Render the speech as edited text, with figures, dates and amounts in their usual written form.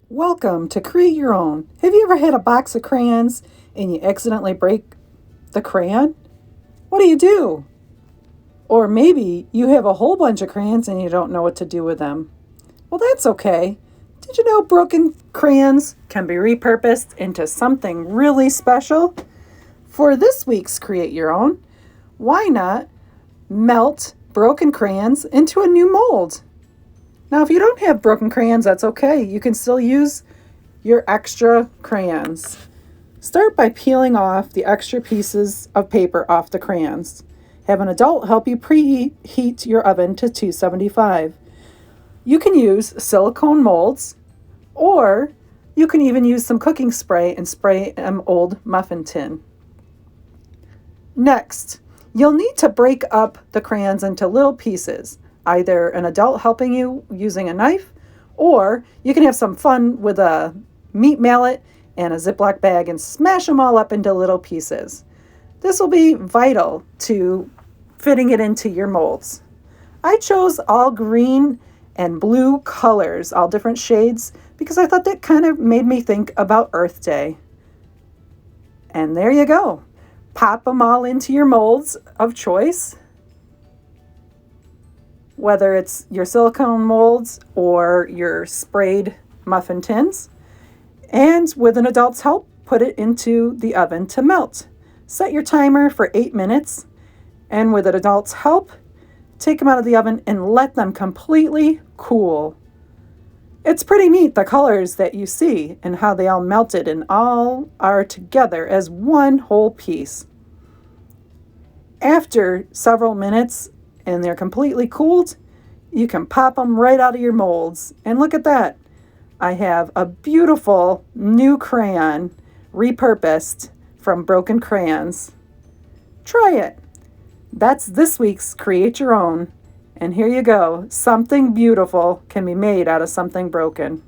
Welcome to Create Your Own. Have you ever had a box of crayons and you accidentally break the crayon? What do? Or maybe you have a whole bunch of crayons and you don't know what to do with them. Well, that's okay. Did you know broken crayons can be repurposed into something really special? For this week's Create Your Own, why not melt broken crayons into a new mold? Now, if you don't have broken crayons, that's okay. You can still use your extra crayons. Start by peeling off the extra pieces of paper off the crayons. Have an adult help you preheat your oven to 275. You can use silicone molds, or you can even use some cooking spray and spray an old muffin tin. Next, you'll need to break up the crayons into little pieces. Either an adult helping you using a knife, or you can have some fun with a meat mallet and a Ziploc bag and smash them all up into little pieces. This will be vital to fitting it into your molds. I chose all green and blue colors, all different shades, because I thought that kind of made me think about Earth Day. And there you go. Pop them all into your molds of choice, whether it's your silicone molds or your sprayed muffin tins. And with an adult's help, put it into the oven to melt. Set your timer for 8 minutes, and with an adult's help, take them out of the oven and let them completely cool. It's pretty neat, the colors that you see and how they all melted and all are together as one whole piece. After several minutes, and they're completely cooled, you can pop them right out of your molds. And look at that. I have a beautiful new crayon repurposed from broken crayons. Try it. That's this week's Create Your Own. And here you go. Something beautiful can be made out of something broken.